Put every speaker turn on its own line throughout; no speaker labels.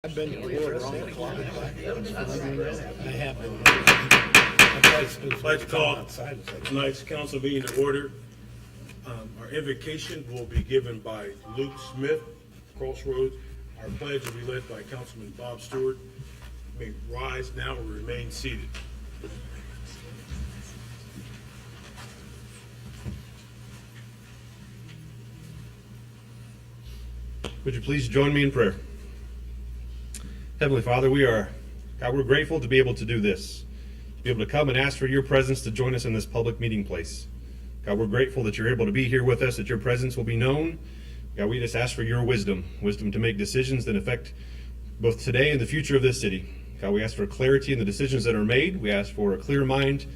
I've been to war around the clock. I have been.
I'd like to call tonight's council meeting to order. Our invocation will be given by Luke Smith, Crossroads. Our pledge will be led by Councilman Bob Stewart. May rise now or remain seated.
Would you please join me in prayer? Heavenly Father, we're grateful to be able to do this, to be able to come and ask for your presence to join us in this public meeting place. God, we're grateful that you're able to be here with us, that your presence will be known. God, we just ask for your wisdom to make decisions that affect both today and the future of this city. God, we ask for clarity in the decisions that are made. We ask for a clear mind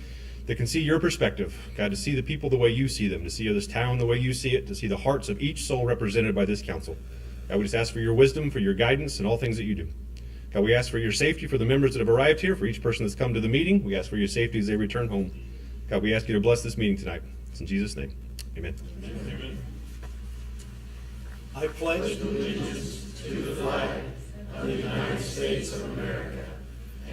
that can see your perspective. God, to see the people the way you see them, to see this town the way you see it, to see the hearts of each soul represented by this council. God, we just ask for your wisdom, for your guidance in all things that you do. God, we ask for your safety for the members that have arrived here, for each person that's come to the meeting. We ask for your safety as they return home. God, we ask you to bless this meeting tonight. It's in Jesus' name. Amen.
Amen.
I pledge allegiance to the flag of the United States of America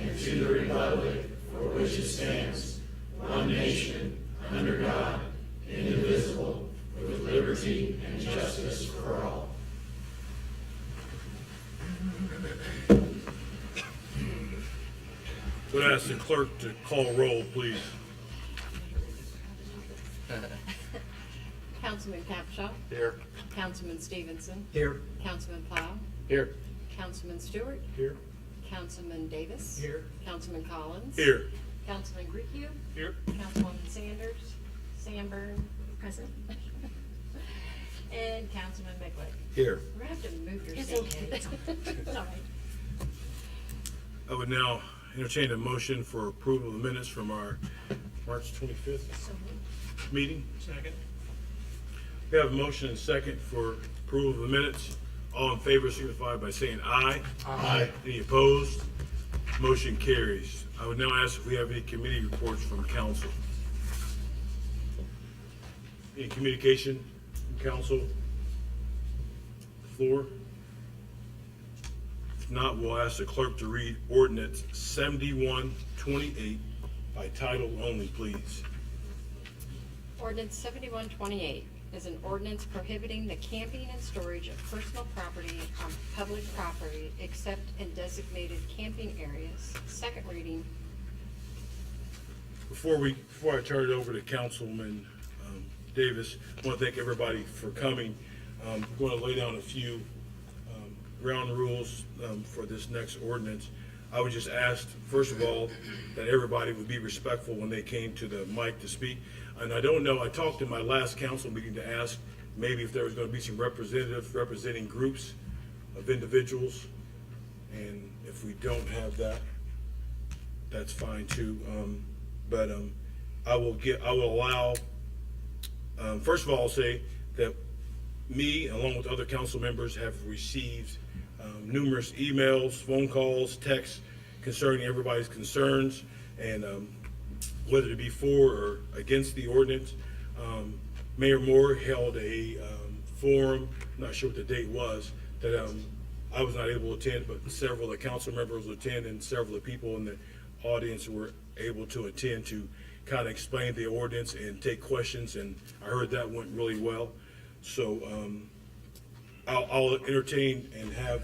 and to the republic for which it stands, one nation, under God, indivisible, with liberty and justice for all.
Would I ask the clerk to call roll, please?
Councilman Capshaw.
Here.
Councilman Stevenson.
Here.
Councilman Plow.
Here.
Councilman Stewart.
Here.
Councilman Davis.
Here.
Councilman Collins.
Here.
Councilman Grickiu.
Here.
Councilwoman Sanders. Sanborn. Present. And Councilman McLeod.
Here.
We're gonna have to move your
It's
seat.
okay.
It's all right.
I would now entertain a motion for approval of the minutes from our March 25th
So moved.
meeting. Second. We have a motion and second for approval of the minutes. All in favor signify by saying aye. Aye. Any opposed? Motion carries. I would now ask if we have any committee reports from council. Any communication from council? Floor? If not, we'll ask the clerk to read ordinance 7128 by title only, please.
Ordinance 7128 is an ordinance prohibiting the camping and storage of personal property on public property except in designated camping areas. Second reading.
Before I turn it over to Councilman Davis, I want to thank everybody for coming. I'm going to lay down a few ground rules for this next ordinance. I would just ask, first of all, that everybody would be respectful when they came to the mic to speak. And I don't know, I talked in my last council meeting to ask maybe if there was going to be some representatives representing groups of individuals. And if we don't have that, that's fine too. But I will allow, first of all, I'll say that me, along with other council members, have received numerous emails, phone calls, texts concerning everybody's concerns and whether to be for or against the ordinance. Mayor Moore held a forum, I'm not sure what the date was, that I was not able to attend, but several of the council members attended and several of the people in the audience were able to attend to kind of explain the ordinance and take questions, and I heard that went really well. So I'll entertain and have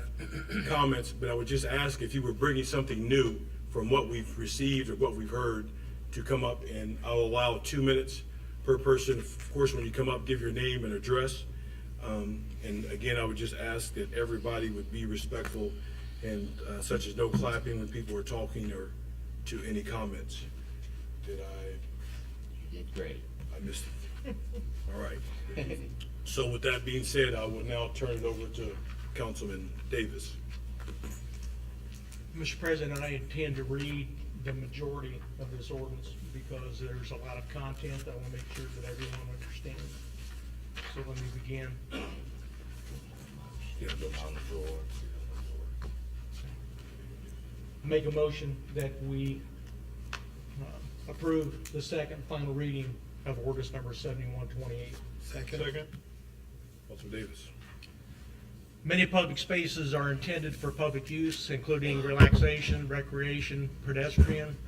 comments, but I would just ask if you were bringing something new from what we've received or what we've heard to come up, and I'll allow 2 minutes per person. Of course, when you come up, give your name and address. And again, I would just ask that everybody would be respectful and such as no clapping when people are talking or to any comments. Did I?
You did great.
I missed it. All right. So with that being said, I will now turn it over to Councilman Davis.
Mr. President, I intend to read the majority of this ordinance because there's a lot of content. I want to make sure that everyone understands. So let me begin. Make a motion that we approve the second final reading of ordinance number 7128.
Second. Councilman Davis.
Many public spaces are intended for public use, including relaxation, recreation, pedestrian,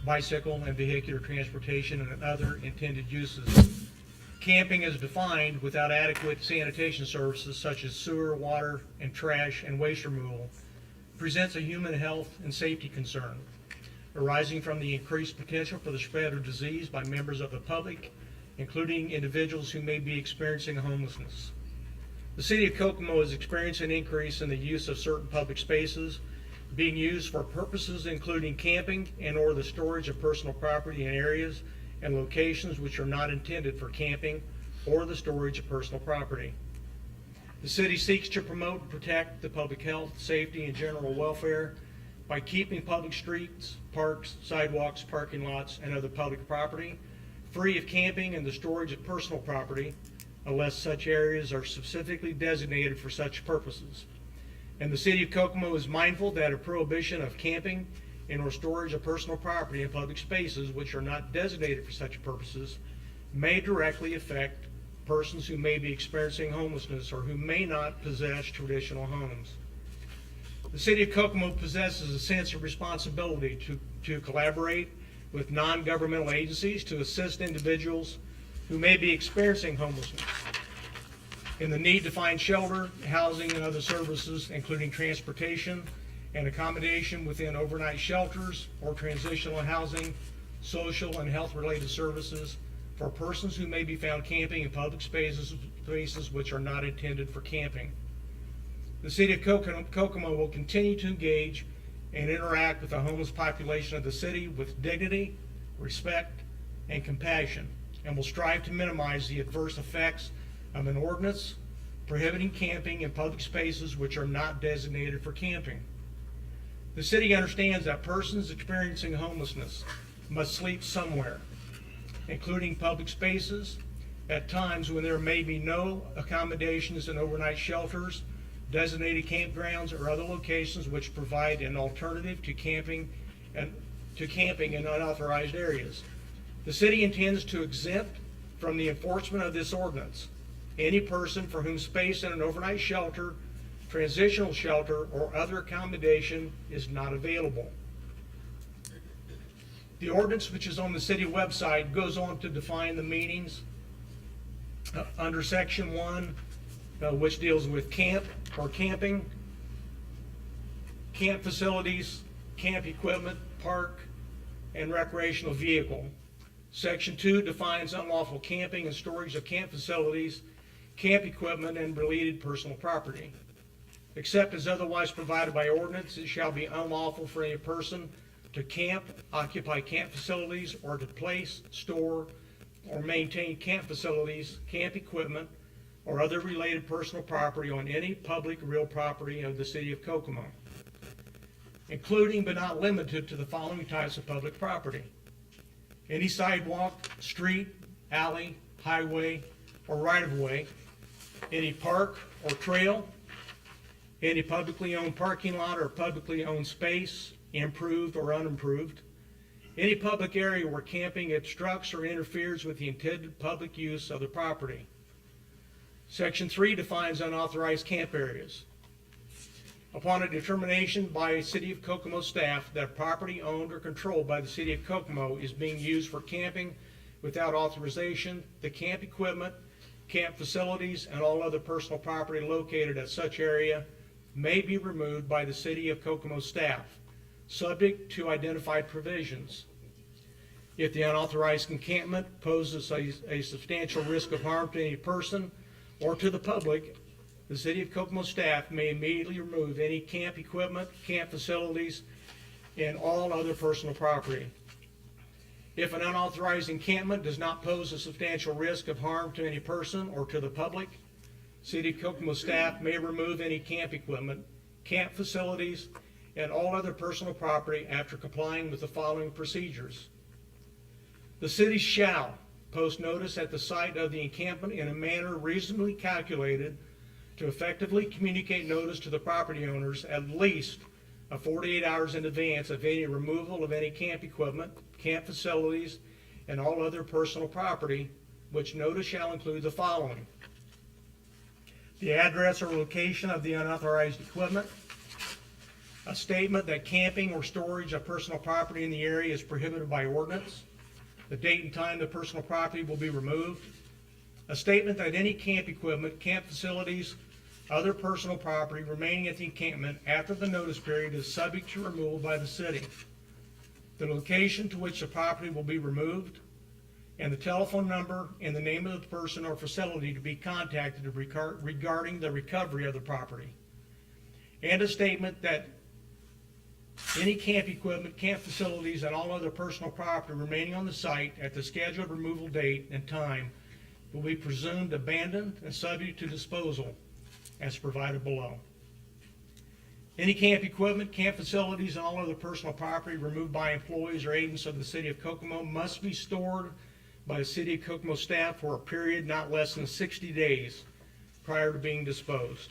bicycle, and vehicular transportation, and other intended uses. Camping is defined without adequate sanitation services such as sewer, water, and trash and waste removal, presents a human health and safety concern arising from the increased potential for the spread of disease by members of the public, including individuals who may be experiencing homelessness. The city of Kokomo is experiencing an increase in the use of certain public spaces being used for purposes including camping and or the storage of personal property in areas and locations which are not intended for camping or the storage of personal property. The city seeks to promote and protect the public health, safety, and general welfare by keeping public streets, parks, sidewalks, parking lots, and other public property free of camping and the storage of personal property, unless such areas are specifically designated for such purposes. And the city of Kokomo is mindful that a prohibition of camping and or storage of personal property in public spaces which are not designated for such purposes may directly affect persons who may be experiencing homelessness or who may not possess traditional homes. The city of Kokomo possesses a sense of responsibility to collaborate with non-governmental agencies to assist individuals who may be experiencing homelessness in the need to find shelter, housing, and other services, including transportation and accommodation within overnight shelters or transitional housing, social and health-related services for persons who may be found camping in public spaces which are not intended for camping. The city of Kokomo will continue to engage and interact with the homeless population of the city with dignity, respect, and compassion, and will strive to minimize the adverse effects of an ordinance prohibiting camping in public spaces which are not designated for camping. The city understands that persons experiencing homelessness must sleep somewhere, including public spaces, at times when there may be no accommodations in overnight shelters, designated campgrounds, or other locations which provide an alternative to camping in unauthorized areas. The city intends to exempt from the enforcement of this ordinance any person for whom space in an overnight shelter, transitional shelter, or other accommodation is not available. The ordinance, which is on the city website, goes on to define the meanings under section 1, which deals with camp or camping, camp facilities, camp equipment, park, and recreational vehicle. Section 2 defines unlawful camping and storage of camp facilities, camp equipment, and related personal property. Except as otherwise provided by ordinance, it shall be unlawful for any person to camp, occupy camp facilities, or to place, store, or maintain camp facilities, camp equipment, or other related personal property on any public real property of the city of Kokomo, including but not limited to the following types of public property: any sidewalk, street, alley, highway, or right-of-way, any park or trail, any publicly owned parking lot or publicly owned space, improved or unimproved, any public area where camping obstructs or interferes with the intended public use of the property. Section 3 defines unauthorized camp areas. Upon a determination by City of Kokomo staff that property owned or controlled by the City of Kokomo is being used for camping without authorization, the camp equipment, camp facilities, and all other personal property located at such area may be removed by the City of Kokomo staff, subject to identified provisions. If the unauthorized encampment poses a substantial risk of harm to any person or to the public, the City of Kokomo staff may immediately remove any camp equipment, camp facilities, and all other personal property. If an unauthorized encampment does not pose a substantial risk of harm to any person or to the public, City of Kokomo staff may remove any camp equipment, camp facilities, and all other personal property after complying with the following procedures. The city shall post notice at the site of the encampment in a manner reasonably calculated to effectively communicate notice to the property owners at least 48 hours in advance of any removal of any camp equipment, camp facilities, and all other personal property, which notice shall include the following: the address or location of the unauthorized equipment, a statement that camping or storage of personal property in the area is prohibited by ordinance, the date and time the personal property will be removed, a statement that any camp equipment, camp facilities, other personal property remaining at the encampment after the notice period is subject to removal by the city, the location to which the property will be removed, and the telephone number and the name of the person or facility to be contacted regarding the recovery of the property, and a statement that any camp equipment, camp facilities, and all other personal property remaining on the site at the scheduled removal date and time will be presumed abandoned and subject to disposal as provided below. Any camp equipment, camp facilities, and all other personal property removed by employees or agents of the City of Kokomo must be stored by the City of Kokomo staff for a period not less than 60 days prior to being disposed.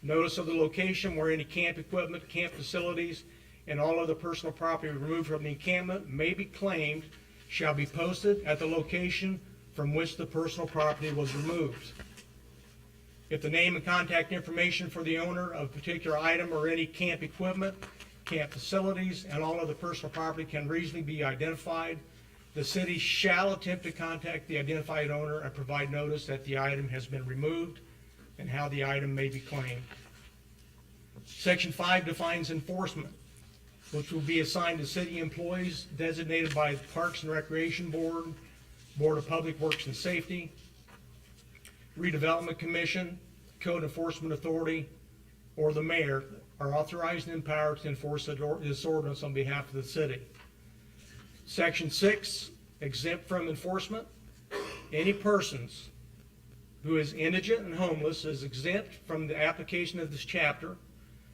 Notice of the location where any camp equipment, camp facilities, and all other personal property removed from the encampment may be claimed shall be posted at the location from which the personal property was removed. If the name and contact information for the owner of a particular item or any camp equipment, camp facilities, and all other personal property can reasonably be identified, the city shall attempt to contact the identified owner and provide notice that the item has been removed and how the item may be claimed. Section 5 defines enforcement, which will be assigned to city employees designated by the Parks and Recreation Board, Board of Public Works and Safety, Redevelopment Commission, Code Enforcement Authority, or the mayor are authorized and empowered to enforce this ordinance on behalf of the city. Section 6, exempt from enforcement. Any persons who is indigent and homeless is exempt from the application of this chapter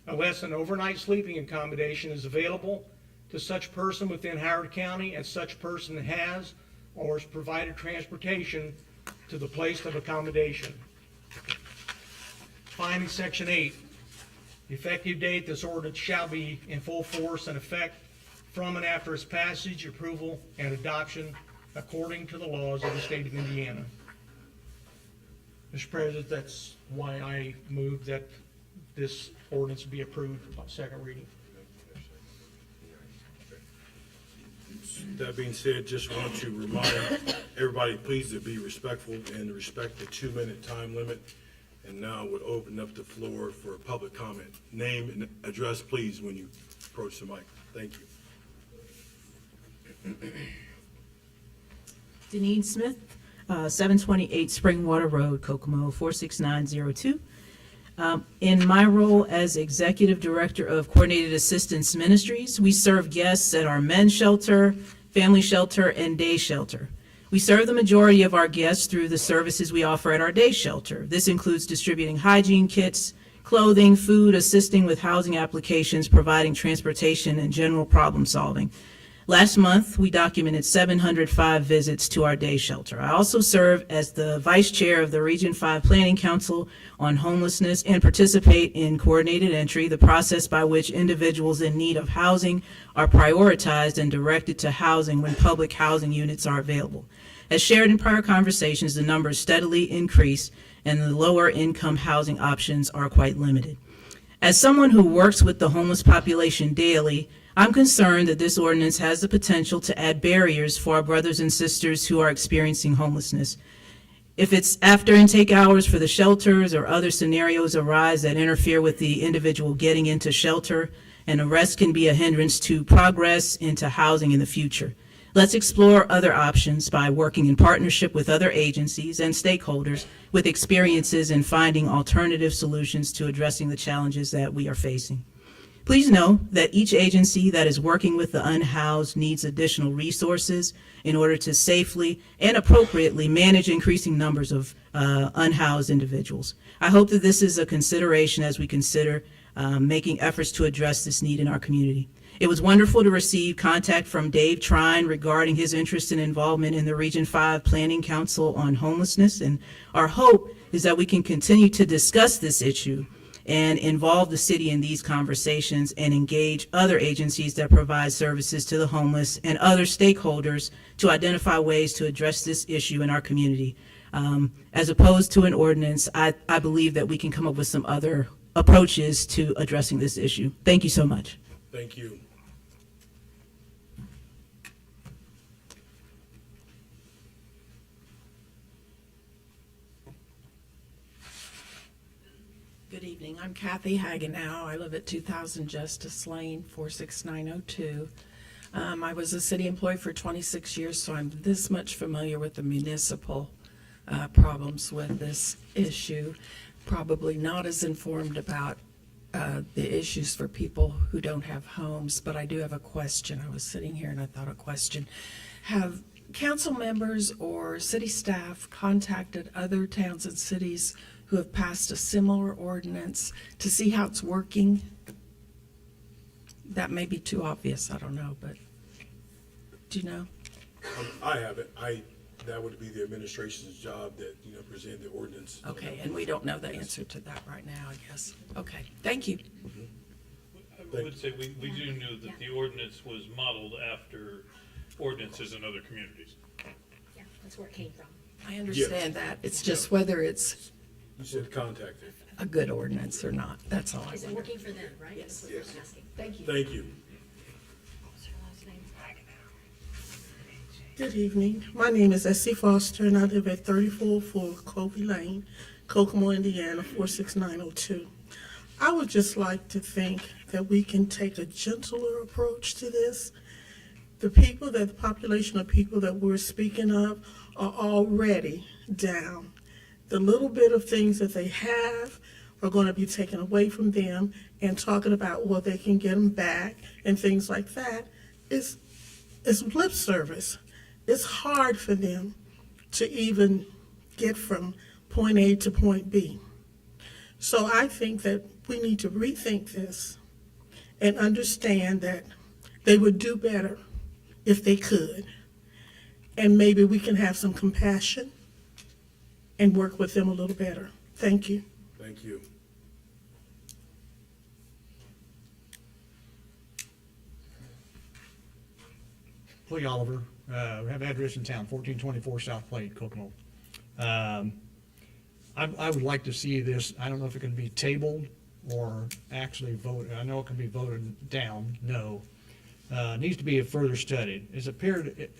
unless an overnight sleeping accommodation is available to such person within Howard County and such person has or is provided transportation to the place of accommodation. Finally, Section 8, the effective date this ordinance shall be in full force and effect from and after its passage, approval, and adoption according to the laws of the state of Indiana. Mr. President, that's why I move that this ordinance be approved by second reading.
That being said, just want to remind everybody, please, to be respectful and respect the 2-minute time limit. And now we'll open up the floor for public comment. Name and address, please, when you approach the mic. Thank you.
Deneen Smith, 728 Springwater Road, Kokomo, 46902. In my role as Executive Director of Coordinated Assistance Ministries, we serve guests at our men's shelter, family shelter, and day shelter. We serve the majority of our guests through the services we offer at our day shelter. This includes distributing hygiene kits, clothing, food, assisting with housing applications, providing transportation, and general problem solving. Last month, we documented 705 visits to our day shelter. I also serve as the Vice Chair of the Region 5 Planning Council on Homelessness and participate in coordinated entry, the process by which individuals in need of housing are prioritized and directed to housing when public housing units are available. As shared in prior conversations, the numbers steadily increase and the lower income housing options are quite limited. As someone who works with the homeless population daily, I'm concerned that this ordinance has the potential to add barriers for our brothers and sisters who are experiencing homelessness. If it's after intake hours for the shelters or other scenarios arise that interfere with the individual getting into shelter, an arrest can be a hindrance to progress into housing in the future. Let's explore other options by working in partnership with other agencies and stakeholders with experiences in finding alternative solutions to addressing the challenges that we are facing. Please know that each agency that is working with the unhoused needs additional resources in order to safely and appropriately manage increasing numbers of unhoused individuals. I hope that this is a consideration as we consider making efforts to address this need in our community. It was wonderful to receive contact from Dave Trine regarding his interest and involvement in the Region 5 Planning Council on Homelessness, and our hope is that we can continue to discuss this issue and involve the city in these conversations and engage other agencies that provide services to the homeless and other stakeholders to identify ways to address this issue in our community. As opposed to an ordinance, I believe that we can come up with some other approaches to addressing this issue. Thank you so much.
Thank you.
Good evening. I'm Kathy Hagenow. I live at 2000 Justice Lane, 46902. I was a city employee for 26 years, so I'm this much familiar with the municipal problems with this issue. Probably not as informed about the issues for people who don't have homes, but I do have a question. I was sitting here and I thought a question. Have council members or city staff contacted other towns and cities who have passed a similar ordinance to see how it's working? That may be too obvious, I don't know, but do you know?
I haven't. That would be the administration's job that, present the ordinance.
Okay, and we don't know the answer to that right now, I guess. Okay, thank you.
I would say we do know that the ordinance was modeled after ordinances in other communities.
Yeah, that's where it came from.
I understand that. It's just whether it's
You said contacted.
a good ordinance or not. That's all I
Is it
wonder.
working for them, right?
Yes.
That's what we're asking.
Thank you.
Thank you.
What's her last name?
Good evening. My name is Essie Foster, and I live at 3404 Clovey Lane, Kokomo, Indiana, 46902. I would just like to think that we can take a gentler approach to this. The population of people that we're speaking of are already down. The little bit of things that they have are going to be taken away from them, and talking about what they can get them back and things like that is lip service. It's hard for them to even get from point A to point B. So I think that we need to rethink this and understand that they would do better if they could. And maybe we can have some compassion and work with them a little better. Thank you.
Thank you.
Lee Oliver, we have address in town, 1424 South Platte, Kokomo. I would like to see this, I don't know if it can be tabled or actually voted. I know it can be voted down, no. Needs to be further studied. It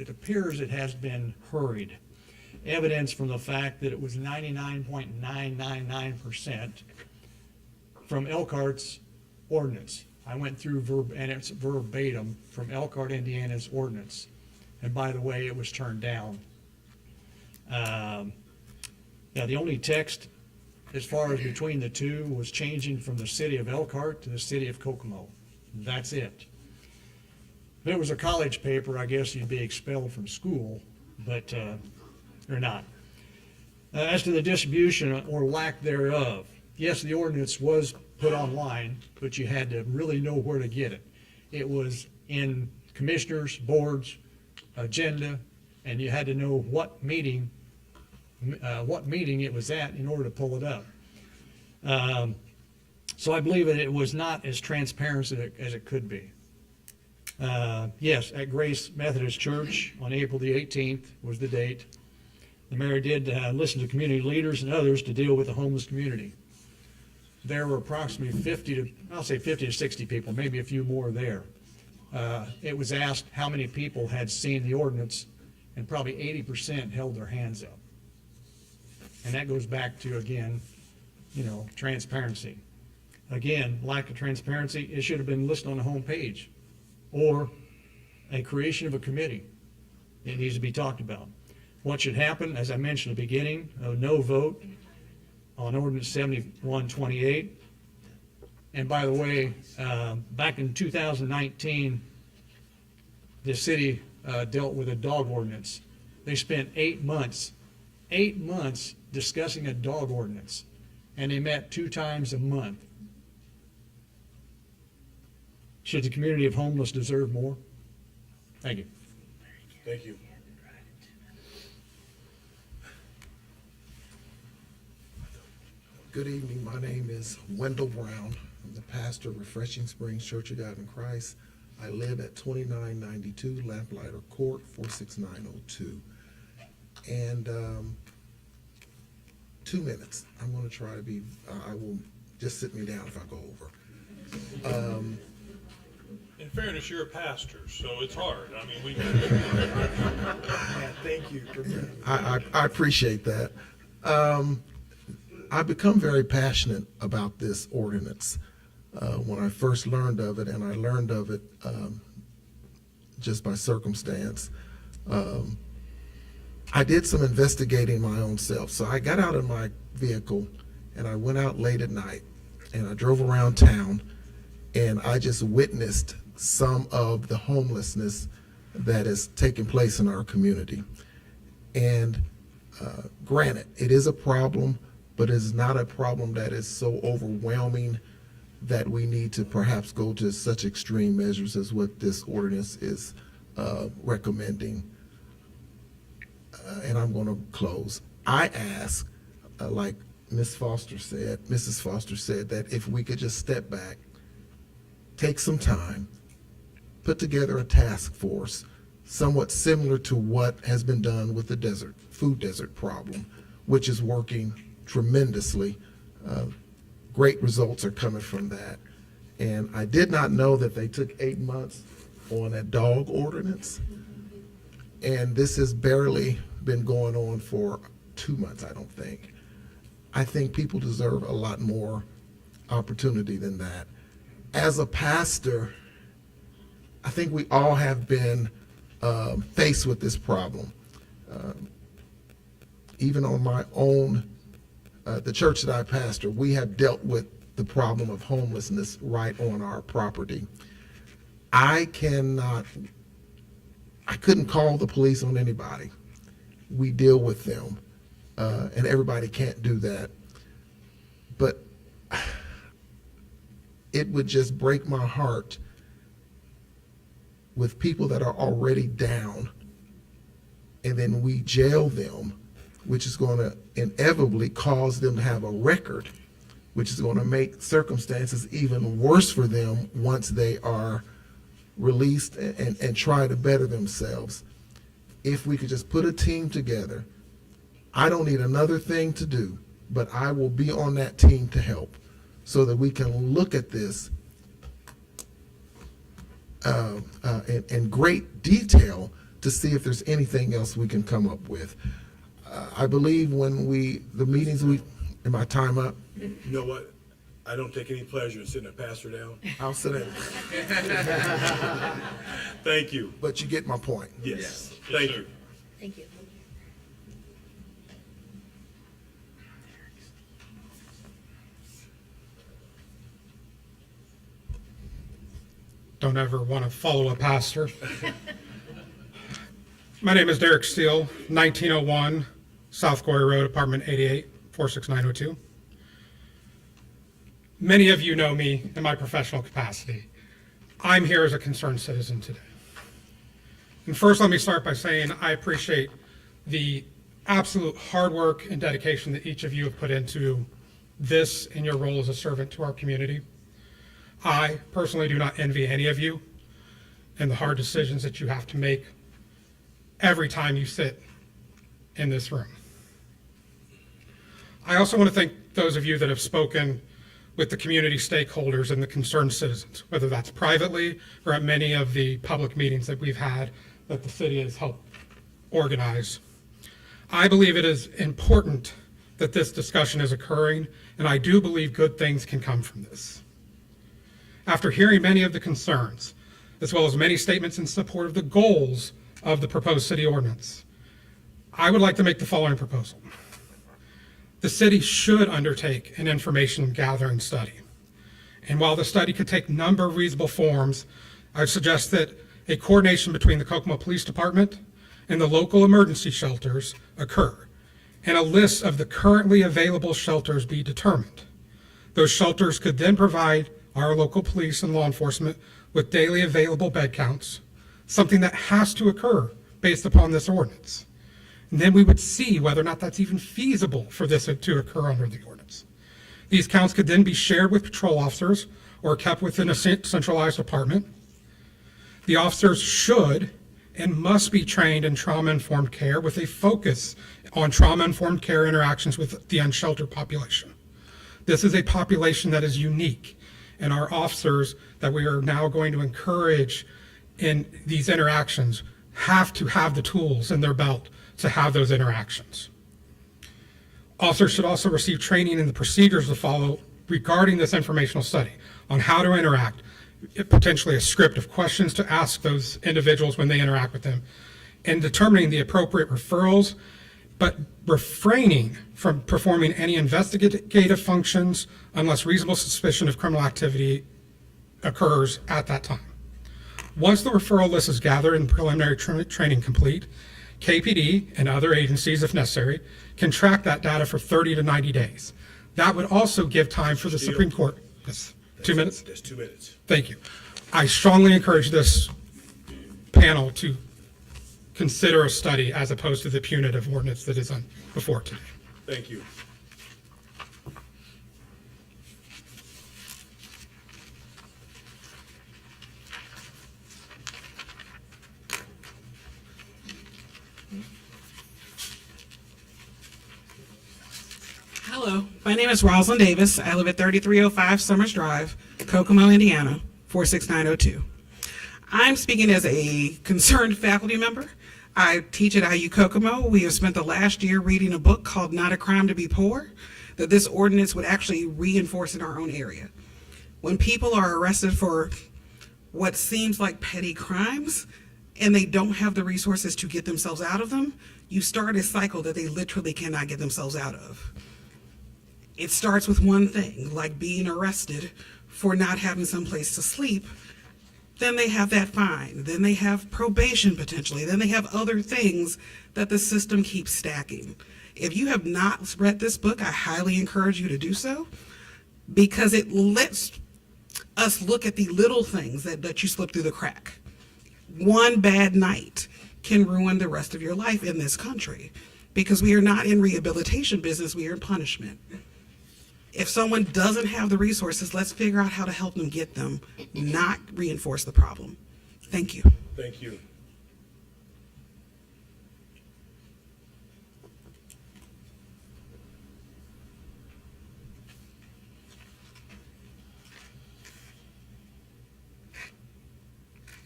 appears it has been hurried. Evidence from the fact that it was 99.999% from Elkhart's ordinance. I went through and it's verbatim from Elkhart, Indiana's ordinance. And by the way, it was turned down. Now, the only text as far as between the two was changing from the city of Elkhart to the city of Kokomo. That's it. If it was a college paper, I guess you'd be expelled from school, but they're not. As to the distribution or lack thereof, yes, the ordinance was put online, but you had to really know where to get it. It was in commissioners, boards, agenda, and you had to know what meeting it was at in order to pull it up. So I believe that it was not as transparent as it could be. Yes, at Grace Methodist Church on April the 18th was the date. The mayor did listen to community leaders and others to deal with the homeless community. There were approximately 50 to 60 people, maybe a few more there. It was asked how many people had seen the ordinance, and probably 80% held their hands up. And that goes back to, again, transparency. Again, lack of transparency, it should have been listed on the home page, or a creation of a committee. It needs to be talked about. What should happen, as I mentioned at the beginning, a no vote on ordinance 7128. And by the way, back in 2019, the city dealt with a dog ordinance. They spent 8 months discussing a dog ordinance, and they met 2 times a month. Should the community of homeless deserve more? Thank you.
Thank you.
Good evening. My name is Wendell Brown. I'm the pastor of Refreshing Springs Church of God in Christ. I live at 2992 Lamplighter Court, 46902. And 2 minutes. I'm going to try to be, I will, just sit me down if I go over.
In fairness, you're a pastor, so it's hard. I mean, we.
Yeah, thank you for that.
I appreciate that. I've become very passionate about this ordinance when I first learned of it, and I learned of it just by circumstance. I did some investigating my own self. So I got out of my vehicle and I went out late at night and I drove around town and I just witnessed some of the homelessness that is taking place in our community. And granted, it is a problem, but it's not a problem that is so overwhelming that we need to perhaps go to such extreme measures as what this ordinance is recommending. And I'm going to close. I ask, like Mrs. Foster said, that if we could just step back, take some time, put together a task force, somewhat similar to what has been done with the food desert problem, which is working tremendously. Great results are coming from that. And I did not know that they took 8 months on that dog ordinance. And this has barely been going on for 2 months, I don't think. I think people deserve a lot more opportunity than that. As a pastor, I think we all have been faced with this problem. Even on my own, the church that I pastor, we have dealt with the problem of homelessness right on our property. I couldn't call the police on anybody. We deal with them, and everybody can't do that. But it would just break my heart with people that are already down, and then we jail them, which is going to inevitably cause them to have a record, which is going to make circumstances even worse for them once they are released and try to better themselves. If we could just put a team together, I don't need another thing to do, but I will be on that team to help so that we can look at this in great detail to see if there's anything else we can come up with. I believe am I time up?
You know what? I don't take any pleasure in sitting a pastor down.
I'll sit down.
Thank you.
But you get my point.
Yes.
Yes,
Thank
sir.
you.
Thank you.
Don't ever want to follow a pastor. My name is Derek Steele, 1901 South Goyer Road, apartment 88, 46902. Many of you know me in my professional capacity. I'm here as a concerned citizen today. And first, let me start by saying I appreciate the absolute hard work and dedication that each of you have put into this in your role as a servant to our community. I personally do not envy any of you and the hard decisions that you have to make every time you sit in this room. I also want to thank those of you that have spoken with the community stakeholders and the concerned citizens, whether that's privately or at many of the public meetings that we've had that the city has helped organize. I believe it is important that this discussion is occurring, and I do believe good things can come from this. After hearing many of the concerns, as well as many statements in support of the goals of the proposed city ordinance, I would like to make the following proposal. The city should undertake an information gathering study. And while the study could take a number of reasonable forms, I would suggest that a coordination between the Kokomo Police Department and the local emergency shelters occur, and a list of the currently available shelters be determined. Those shelters could then provide our local police and law enforcement with daily available bed counts, something that has to occur based upon this ordinance. And then we would see whether or not that's even feasible for this to occur under the ordinance. These counts could then be shared with patrol officers or kept within a centralized department. The officers should and must be trained in trauma-informed care with a focus on trauma-informed care interactions with the unsheltered population. This is a population that is unique, and our officers that we are now going to encourage in these interactions have to have the tools in their belt to have those interactions. Officers should also receive training in the procedures to follow regarding this informational study on how to interact, potentially a script of questions to ask those individuals when they interact with them, and determining the appropriate referrals, but refraining from performing any investigative functions unless reasonable suspicion of criminal activity occurs at that time. Once the referral list is gathered and preliminary training complete, KPD and other agencies, if necessary, can track that data for 30 to 90 days. That would also give time for the Supreme Court. Yes. 2 minutes?
That's 2 minutes.
Thank you. I strongly encourage this panel to consider a study as opposed to the punitive ordinance that is on before today.
Thank you.
Hello, my name is Rosalind Davis. I live at 3305 Summers Drive, Kokomo, Indiana, 46902. I'm speaking as a concerned faculty member. I teach at IU Kokomo. We have spent the last year reading a book called Not a Crime to Be Poor, that this ordinance would actually reinforce in our own area. When people are arrested for what seems like petty crimes and they don't have the resources to get themselves out of them, you start a cycle that they literally cannot get themselves out of. It starts with one thing, like being arrested for not having some place to sleep. Then they have that fine. Then they have probation potentially. Then they have other things that the system keeps stacking. If you have not read this book, I highly encourage you to do so, because it lets us look at the little things that you slip through the crack. One bad night can ruin the rest of your life in this country, because we are not in rehabilitation business, we are in punishment. If someone doesn't have the resources, let's figure out how to help them get them, not reinforce the problem. Thank you.
Thank you.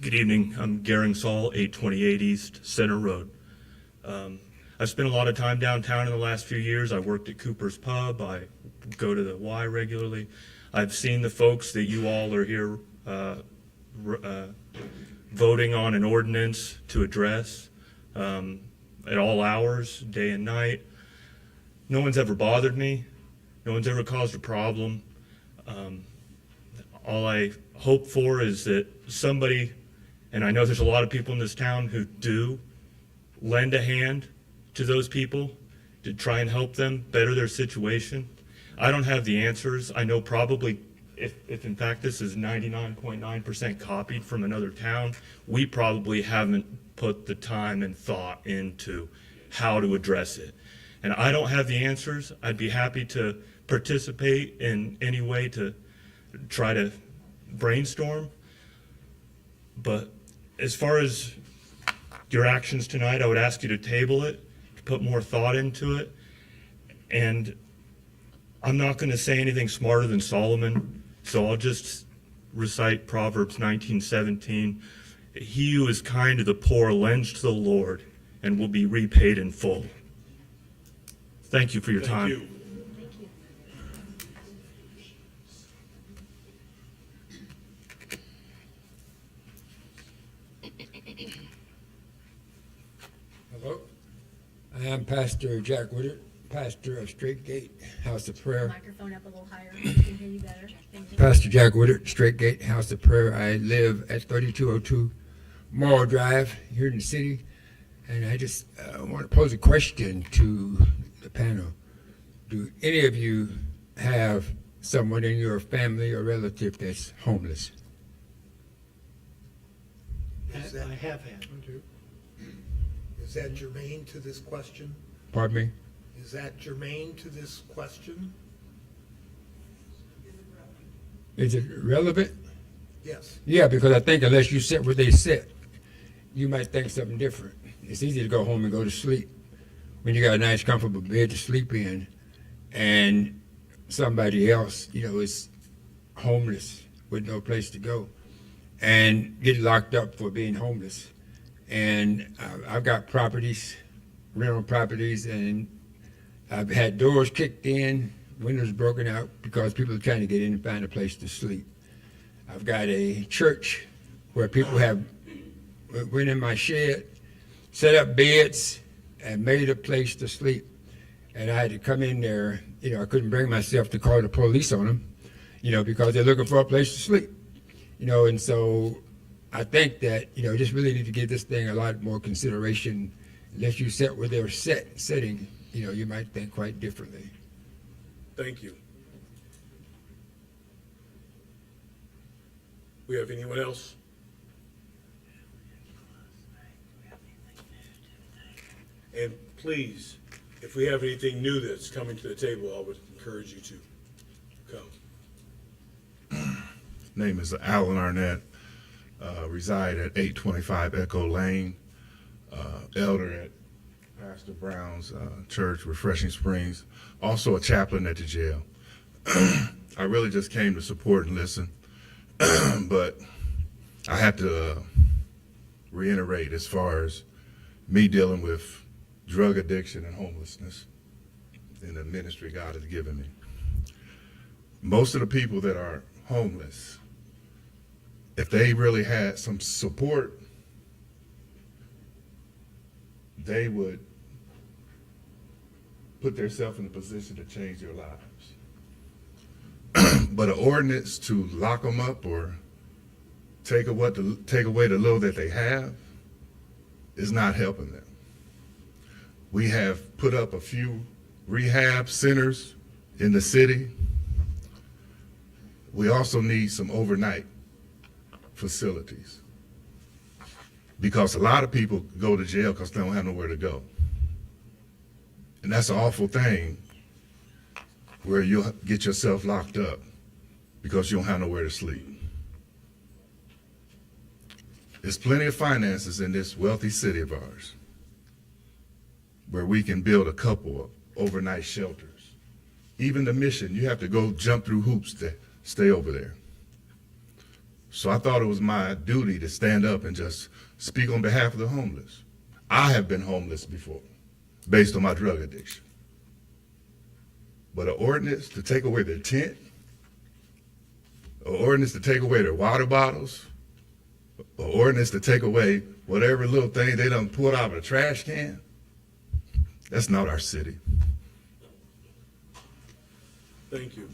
Good evening. I'm Garing Saul, 828 East Center Road. I've spent a lot of time downtown in the last few years. I worked at Cooper's Pub. I go to the Y regularly. I've seen the folks that you all are here voting on an ordinance to address at all hours, day and night. No one's ever bothered me. No one's ever caused a problem. All I hope for is that somebody, and I know there's a lot of people in this town who do, lend a hand to those people to try and help them better their situation. I don't have the answers. I know probably if in fact this is 99.9% copied from another town, we probably haven't put the time and thought into how to address it. And I don't have the answers. I'd be happy to participate in any way to try to brainstorm. But as far as your actions tonight, I would ask you to table it, to put more thought into it. And I'm not going to say anything smarter than Solomon, so I'll just recite Proverbs 19:17. He who is kind to the poor lends to the Lord and will be repaid in full. Thank you for your time.
Thank you.
Hello, I am Pastor Jack Woodard, pastor of Straight Gate House of Prayer.
Microphone up a little higher, we can hear you better. Thank you.
Pastor Jack Woodard, Straight Gate House of Prayer. I live at 3202 Morrow Drive here in the city, and I just want to pose a question to the panel. Do any of you have someone in your family or relative that's homeless?
I have had. Is that germane to this question?
Pardon me?
Is that germane to this question?
Is it relevant?
Yes.
Yeah, because I think unless you sit where they sit, you might think something different. It's easy to go home and go to sleep when you got a nice, comfortable bed to sleep in, and somebody else, is homeless with no place to go and get locked up for being homeless. And I've got properties, rental properties, and I've had doors kicked in, windows broken out because people are trying to get in and find a place to sleep. I've got a church where people went in my shed, set up beds, and made a place to sleep. And I had to come in there, I couldn't bring myself to call the police on them, because they're looking for a place to sleep. And so I think that, just really need to give this thing a lot more consideration. Unless you set where they're setting, you might think quite differently.
Thank you. We have anyone else? And please, if we have anything new that's coming to the table, I would encourage you to come.
Name is Alan Arnett, reside at 825 Echo Lane, elder at Pastor Brown's church, Refreshing Springs, also a chaplain at the jail. I really just came to support and listen, but I have to reiterate as far as me dealing with drug addiction and homelessness in the ministry God has given me. Most of the people that are homeless, if they really had some support, they would put themselves in a position to change their lives. But an ordinance to lock them up or take away the little that they have is not helping them. We have put up a few rehab centers in the city. We also need some overnight facilities, because a lot of people go to jail because they don't have nowhere to go. And that's an awful thing, where you'll get yourself locked up because you don't have nowhere to sleep. There's plenty of finances in this wealthy city of ours where we can build a couple of overnight shelters. Even the Mission, you have to go jump through hoops to stay over there. So I thought it was my duty to stand up and just speak on behalf of the homeless. I have been homeless before, based on my drug addiction. But an ordinance to take away their tent, an ordinance to take away their water bottles, an ordinance to take away whatever little thing they done pulled out of a trash can, that's not our city.
Thank you.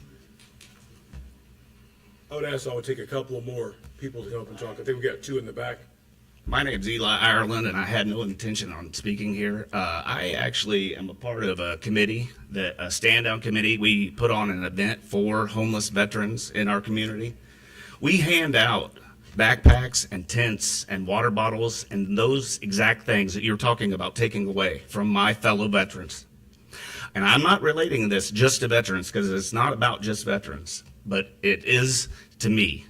I would take a couple of more people to come up and talk. I think we got two in the back.
My name's Eli Ireland, and I had no intention on speaking here. I actually am a part of a committee, a stand-down committee. We put on an event for homeless veterans in our community. We hand out backpacks and tents and water bottles and those exact things that you're talking about taking away from my fellow veterans. And I'm not relating this just to veterans, because it's not about just veterans, but it is to me,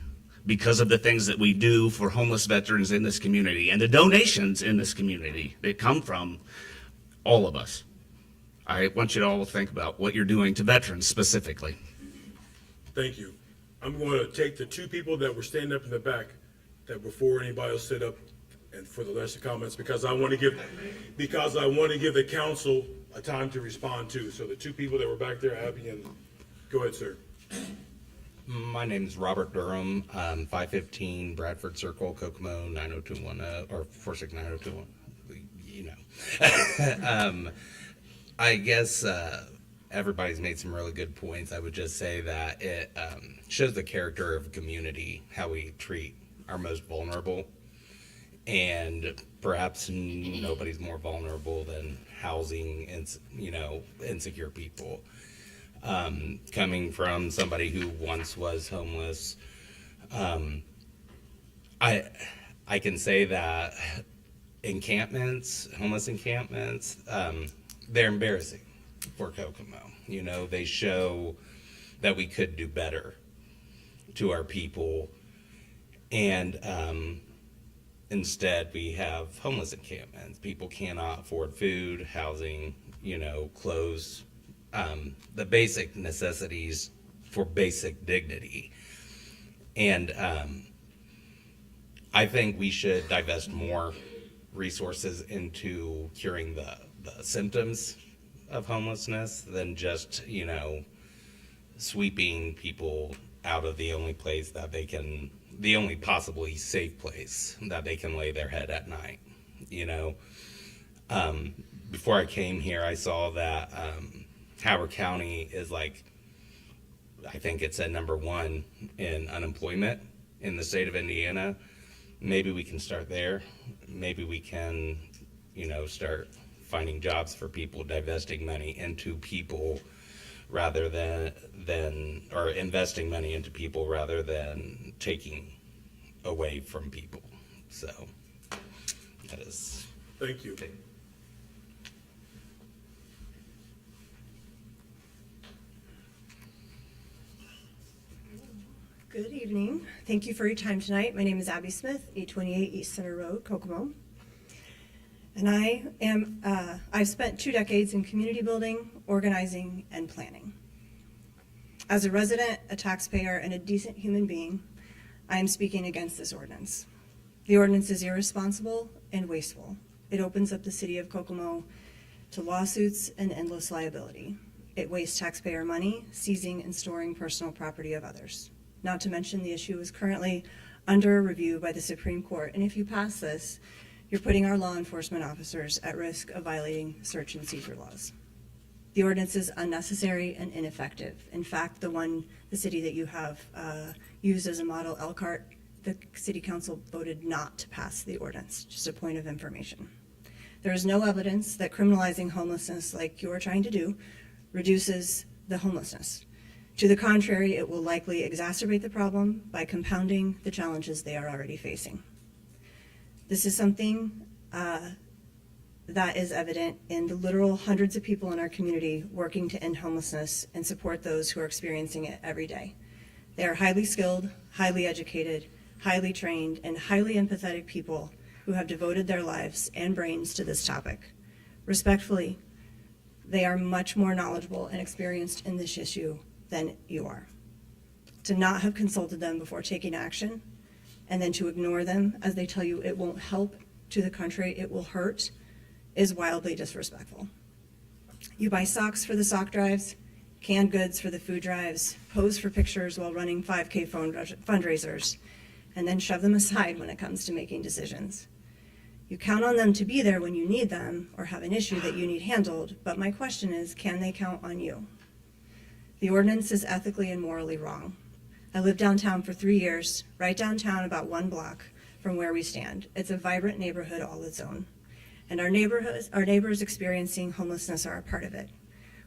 because of the things that we do for homeless veterans in this community and the donations in this community that come from all of us. I want you to all think about what you're doing to veterans specifically.
Thank you. I'm going to take the two people that were standing up in the back, that before anybody else stood up, and for the rest of the comments, because I want to give the council a time to respond to. So the two people that were back there, Abby, and go ahead, sir.
My name is Robert Durham, 515 Bradford Circle, Kokomo 90210, or 4690210. You know. I guess everybody's made some really good points. I would just say that it shows the character of a community, how we treat our most vulnerable. And perhaps nobody's more vulnerable than housing and, insecure people. Coming from somebody who once was homeless, I can say that homeless encampments, they're embarrassing for Kokomo. They show that we could do better to our people. And instead we have homeless encampments. People cannot afford food, housing, clothes, the basic necessities for basic dignity. And I think we should divest more resources into curing the symptoms of homelessness than just, sweeping people out of the only place that they can, the only possibly safe place that they can lay their head at night. Before I came here, I saw that Howard County is I think it's at #1 in unemployment in the state of Indiana. Maybe we can start there. Maybe we can, start finding jobs for people, divesting money into people rather than or investing money into people rather than taking away from people. So that is.
Thank you.
Good evening. Thank you for your time tonight. My name is Abby Smith, 828 East Center Road, Kokomo. And I've spent 2 decades in community building, organizing, and planning. As a resident, a taxpayer, and a decent human being, I am speaking against this ordinance. The ordinance is irresponsible and wasteful. It opens up the city of Kokomo to lawsuits and endless liability. It wastes taxpayer money, seizing and storing personal property of others. Not to mention the issue is currently under review by the Supreme Court, and if you pass this, you're putting our law enforcement officers at risk of violating search and seizure laws. The ordinance is unnecessary and ineffective. In fact, the city that you have used as a model, Elkhart, the city council voted not to pass the ordinance, just a point of information. There is no evidence that criminalizing homelessness like you are trying to do reduces the homelessness. To the contrary, it will likely exacerbate the problem by compounding the challenges they are already facing. This is something that is evident in the literal hundreds of people in our community working to end homelessness and support those who are experiencing it every day. They are highly skilled, highly educated, highly trained, and highly empathetic people who have devoted their lives and brains to this topic. Respectfully, they are much more knowledgeable and experienced in this issue than you are. To not have consulted them before taking action, and then to ignore them as they tell you it won't help to the country, it will hurt, is wildly disrespectful. You buy socks for the sock drives, canned goods for the food drives, pose for pictures while running 5K fundraisers, and then shove them aside when it comes to making decisions. You count on them to be there when you need them or have an issue that you need handled, but my question is, can they count on you? The ordinance is ethically and morally wrong. I lived downtown for 3 years, right downtown about 1 block from where we stand. It's a vibrant neighborhood all its own. And our neighbors experiencing homelessness are a part of it.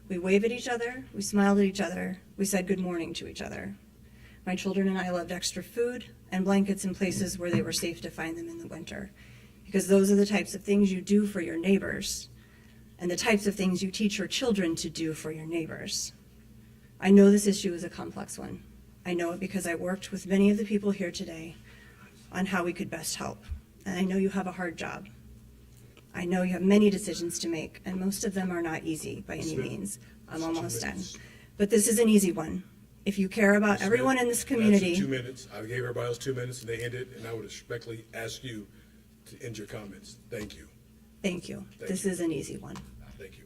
We wave at each other, we smiled at each other, we said good morning to each other. My children and I loved extra food and blankets in places where they were safe to find them in the winter. Because those are the types of things you do for your neighbors and the types of things you teach your children to do for your neighbors. I know this issue is a complex one. I know it because I worked with many of the people here today on how we could best help. And I know you have a hard job. I know you have many decisions to make, and most of them are not easy by any means. I'm almost done. But this is an easy one. If you care about everyone in this community.
That's 2 minutes. I gave everybody else 2 minutes and they ended, and I would respectfully ask you to end your comments. Thank you.
Thank you. This is an easy one.
Thank you.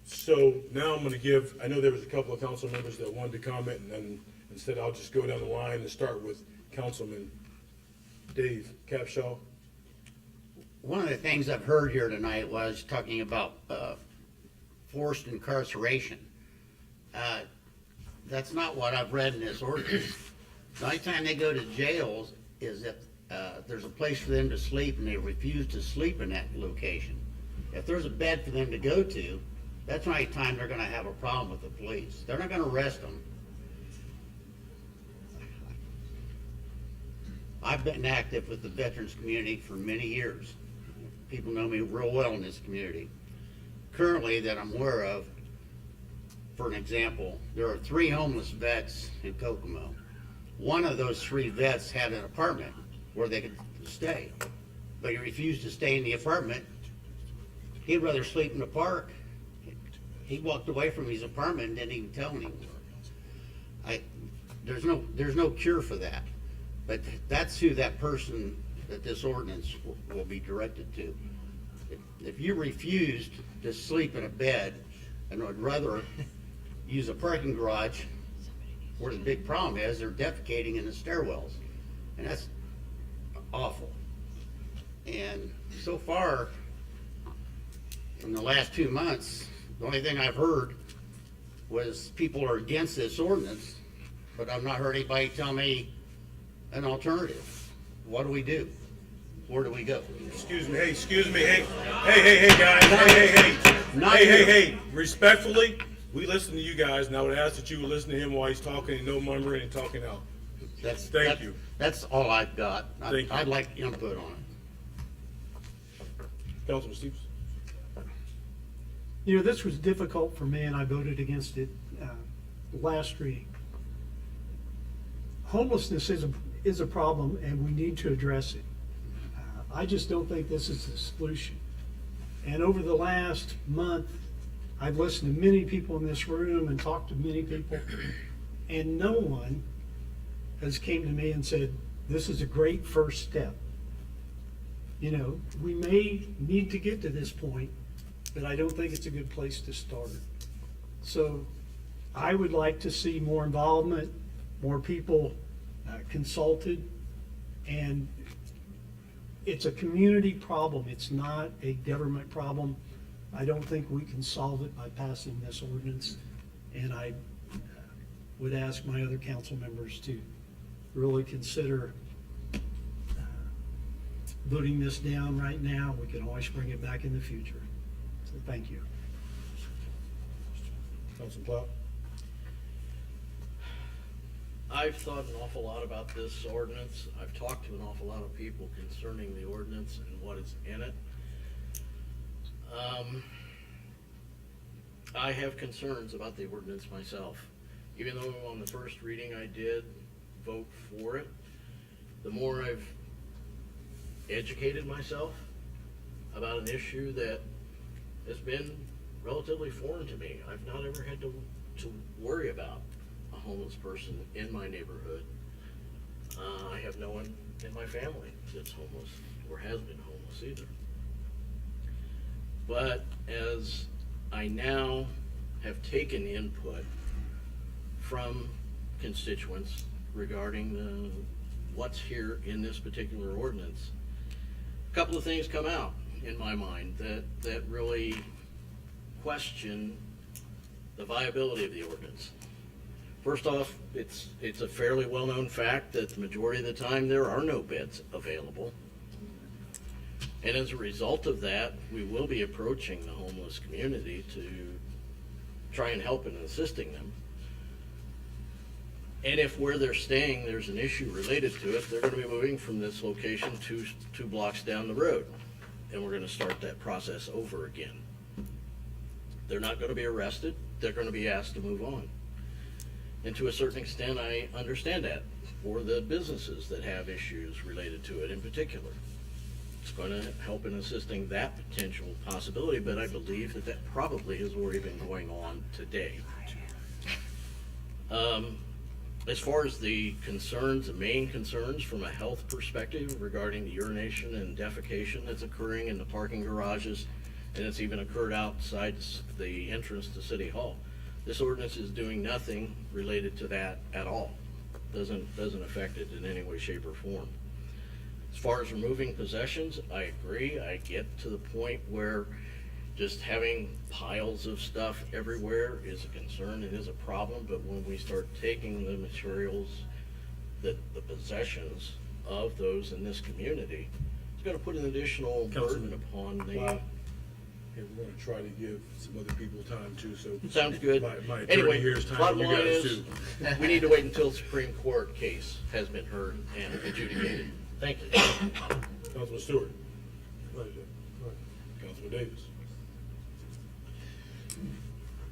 So now I'm going to give, I know there was a couple of council members that wanted to comment, and then instead I'll just go down the line and start with Councilman Dave Capshaw.
One of the things I've heard here tonight was talking about forced incarceration. That's not what I've read in this ordinance. The only time they go to jails is if there's a place for them to sleep and they refuse to sleep in that location. If there's a bed for them to go to, that's the only time they're going to have a problem with the police. They're not going to arrest them. I've been active with the veterans community for many years. People know me real well in this community. Currently, that I'm aware of, for an example, there are 3 homeless vets in Kokomo. one of those 3 vets had an apartment where they could stay, but he refused to stay in the apartment. He'd rather sleep in the park. He walked away from his apartment and didn't even tell anyone. There's no cure for that, but that's who that person that this ordinance will be directed to. If you refused to sleep in a bed and would rather use a parking garage, where the big problem is, they're defecating in the stairwells, and that's awful. And so far, in the last 2 months, the only thing I've heard was people are against this ordinance, but I've not heard anybody tell me an alternative. What do we do? Where do we go?
Excuse me, hey, guys, hey, respectfully, we listen to you guys, and I would ask that you would listen to him while he's talking and no murmuring and talking out. Thank you.
That's all I've got.
Thank you.
I'd like input on it.
Councilman Stevens?
You know, this was difficult for me, and I voted against it last reading. Homelessness is a problem, and we need to address it. I just don't think this is the solution. And over the last month, I've listened to many people in this room and talked to many people, and no one has came to me and said, this is a great first step. You know, we may need to get to this point, but I don't think it's a good place to start. So I would like to see more involvement, more people consulted, and it's a community problem. It's not a government problem. I don't think we can solve it by passing this ordinance, and I would ask my other council members to really consider voting this down right now. We can always bring it back in the future. So thank you.
Councilman Plow?
I've thought an awful lot about this ordinance. I've talked to an awful lot of people concerning the ordinance and what is in it. I have concerns about the ordinance myself. Even though on the first reading I did vote for it, the more I've educated myself about an issue that has been relatively foreign to me. I've not ever had to worry about a homeless person in my neighborhood. I have no one in my family that's homeless or has been homeless either. But as I now have taken input from constituents regarding what's here in this particular ordinance, a couple of things come out in my mind that really question the viability of the ordinance. First off, it's a fairly well-known fact that the majority of the time there are no beds available. And as a result of that, we will be approaching the homeless community to try and help in assisting them. And if where they're staying, there's an issue related to it, they're going to be moving from this location two blocks down the road. And we're going to start that process over again. They're not going to be arrested. They're going to be asked to move on. And to a certain extent, I understand that for the businesses that have issues related to it in particular. It's going to help in assisting that potential possibility, but I believe that probably has already been going on today. As far as the concerns, the main concerns from a health perspective regarding the urination and defecation that's occurring in the parking garages, and it's even occurred outside the entrance to City Hall. This ordinance is doing nothing related to that at all. Doesn't affect it in any way, shape, or form. As far as removing possessions, I agree. I get to the point where just having piles of stuff everywhere is a concern, it is a problem, but when we start taking the materials, the possessions of those in this community, it's going to put an additional burden upon the...
Wow. And we're going to try to give some other people time too, so.
Sounds good.
My attorney
Anyway,
here's time
bottom
for you
line
guys
is,
too.
we need to wait until the Supreme Court case has been heard and adjudicated. Thank you.
Councilman Stewart. Councilman Davis.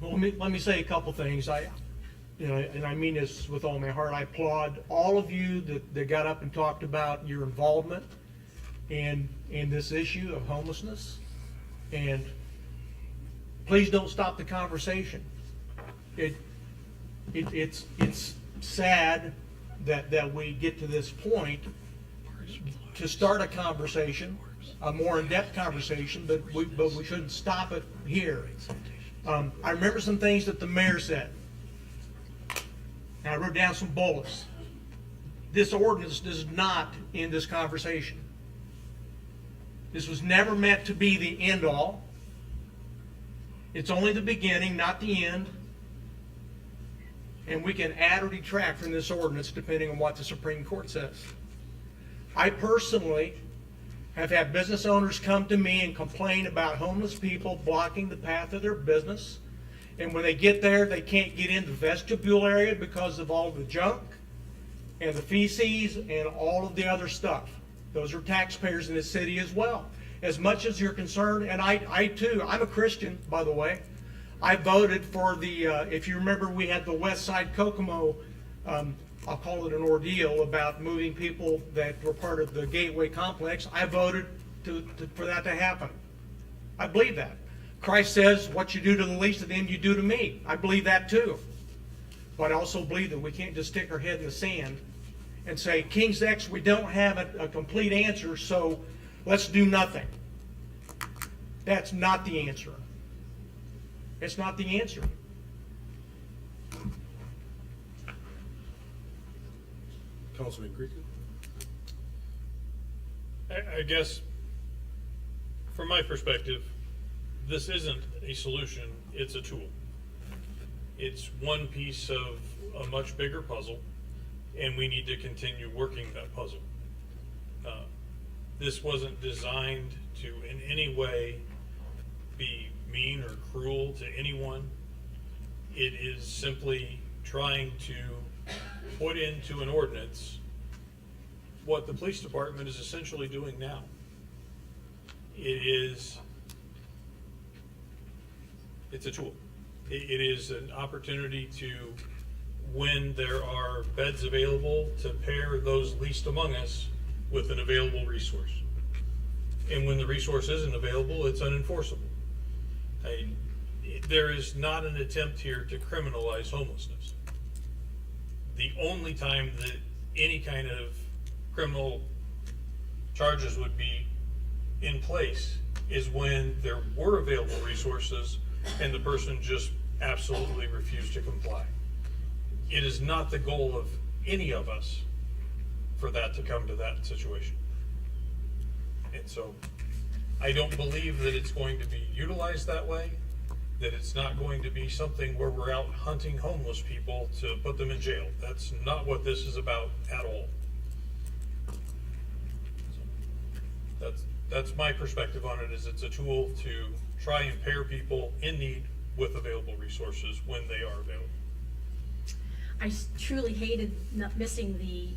Well, let me say a couple things. you know, and I mean this with all my heart, I applaud all of you that got up and talked about your involvement in this issue of homelessness. And please don't stop the conversation. It's sad that we get to this point to start a conversation, a more in-depth conversation, but we shouldn't stop it here. I remember some things that the mayor said. And I wrote down some bullets. This ordinance does not end this conversation. This was never meant to be the end-all. It's only the beginning, not the end. And we can add or detract from this ordinance depending on what the Supreme Court says. I personally have had business owners come to me and complain about homeless people blocking the path of their business. And when they get there, they can't get in the vestibule area because of all the junk and the feces and all of the other stuff. Those are taxpayers in this city as well. As much as you're concerned, and I too, I'm a Christian, by the way. I voted for the, if you remember, we had the West Side Kokomo, I'll call it an ordeal, about moving people that were part of the Gateway Complex. I voted for that to happen. I believe that. Christ says, what you do to the least of them, you do to me. I believe that too. But I also believe that we can't just stick our head in the sand and say, King's X, we don't have a complete answer, so let's do nothing. That's not the answer. It's not the answer.
Councilman Creekman?
I guess, from my perspective, this isn't a solution, it's a tool. It's one piece of a much bigger puzzle, and we need to continue working that puzzle. This wasn't designed to in any way be mean or cruel to anyone. It is simply trying to put into an ordinance what the police department is essentially doing now. It's a tool. It is an opportunity to, when there are beds available, to pair those least among us with an available resource. And when the resource isn't available, it's unenforceable. There is not an attempt here to criminalize homelessness. The only time that any kind of criminal charges would be in place is when there were available resources and the person just absolutely refused to comply. It is not the goal of any of us for that to come to that situation. And so I don't believe that it's going to be utilized that way, that it's not going to be something where we're out hunting homeless people to put them in jail. That's not what this is about at all. So that's my perspective on it, is it's a tool to try and pair people in need with available resources when they are available.
I truly hated not missing the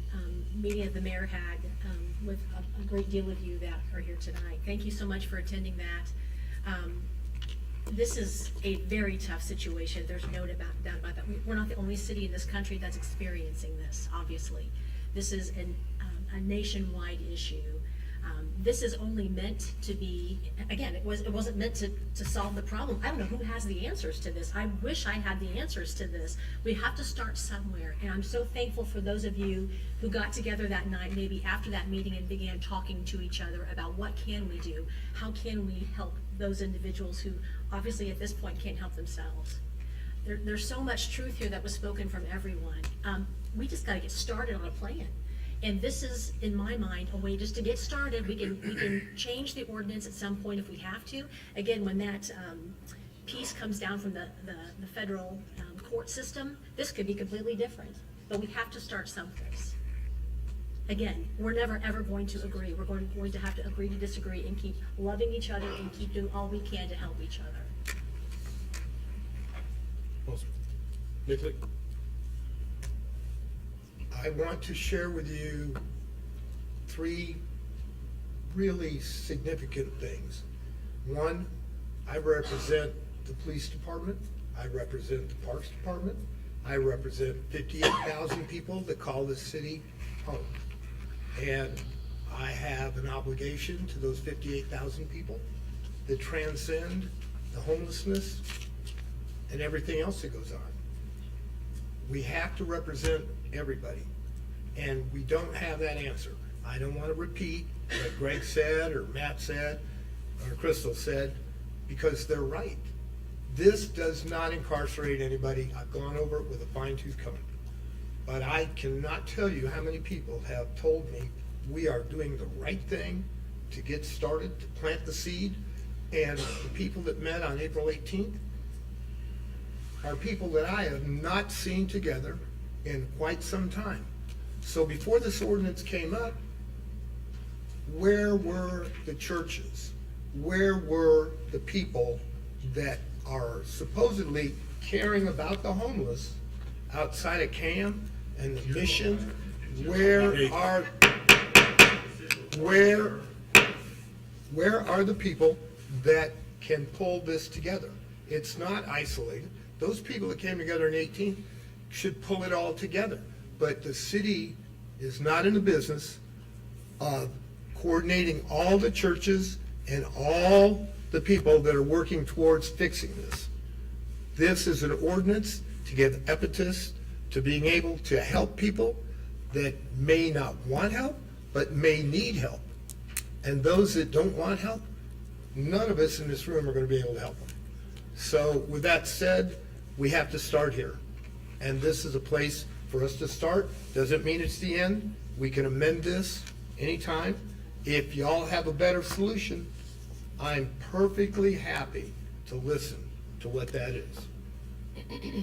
meeting that the mayor had with a great deal of you that are here tonight. Thank you so much for attending that. This is a very tough situation. There's no doubt about that. We're not the only city in this country that's experiencing this, obviously. This is a nationwide issue. This is only meant to be, again, it wasn't meant to solve the problem. I don't know who has the answers to this. I wish I had the answers to this. We have to start somewhere, and I'm so thankful for those of you who got together that night, maybe after that meeting, and began talking to each other about what can we do? How can we help those individuals who obviously at this point can't help themselves? There's so much truth here that was spoken from everyone. We just gotta get started on a plan. And this is, in my mind, a way just to get started. We can change the ordinance at some point if we have to. Again, when that piece comes down from the federal court system, this could be completely different. But we have to start someplace. Again, we're never ever going to agree. We're going to have to agree to disagree and keep loving each other and keep doing all we can to help each other.
Awesome. Nick?
I want to share with you 3 really significant things. One, I represent the police department, I represent the parks department, I represent 58,000 people that call this city home. And I have an obligation to those 58,000 people that transcend the homelessness and everything else that goes on. We have to represent everybody, and we don't have that answer. I don't want to repeat what Greg said, or Matt said, or Crystal said, because they're right. This does not incarcerate anybody. I've gone over it with a fine-tooth comb. But I cannot tell you how many people have told me we are doing the right thing to get started, to plant the seed. And the people that met on April 18th are people that I have not seen together in quite some time. So before this ordinance came up, where were the churches? Where were the people that are supposedly caring about the homeless outside of CAM and the mission? Where are the people that can pull this together? It's not isolated. Those people that came together in 18 should pull it all together. But the city is not in the business of coordinating all the churches and all the people that are working towards fixing this. This is an ordinance to give impetus to being able to help people that may not want help, but may need help. And those that don't want help, none of us in this room are going to be able to help them. So with that said, we have to start here. And this is a place for us to start. Doesn't mean it's the end. We can amend this anytime. If y'all have a better solution, I'm perfectly happy to listen to what that is.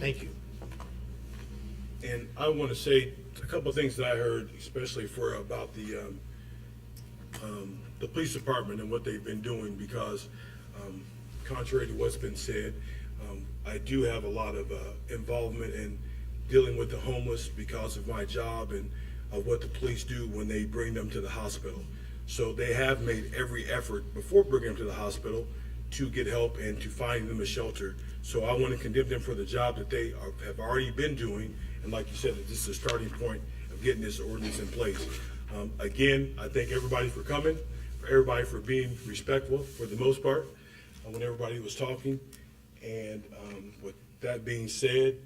Thank you.
And I want to say a couple of things that I heard, especially about the police department and what they've been doing, because contrary to what's been said, I do have a lot of involvement in dealing with the homeless because of my job and of what the police do when they bring them to the hospital. So they have made every effort before bringing them to the hospital to get help and to find them a shelter. So I want to condemn them for the job that they have already been doing. And like you said, this is a starting point of getting this ordinance in place. Again, I thank everybody for coming, for everybody for being respectful for the most part when everybody was talking. And with that being said,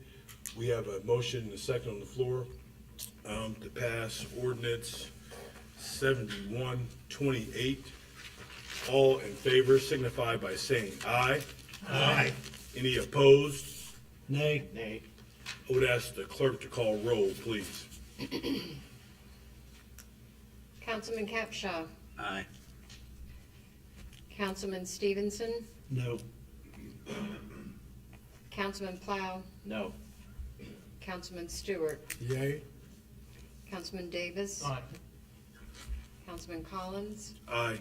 we have a motion and a second on the floor to pass ordinance 7128. All in favor signify by saying aye.
Aye.
Any opposed?
Nay.
Nay. I would ask the clerk to call roll, please.
Councilman Capshaw.
Aye.
Councilman Stevenson.
No.
Councilman Plow.
No.
Councilman Stewart.
Yay.
Councilman Davis.
Aye.
Councilman Collins.
Aye.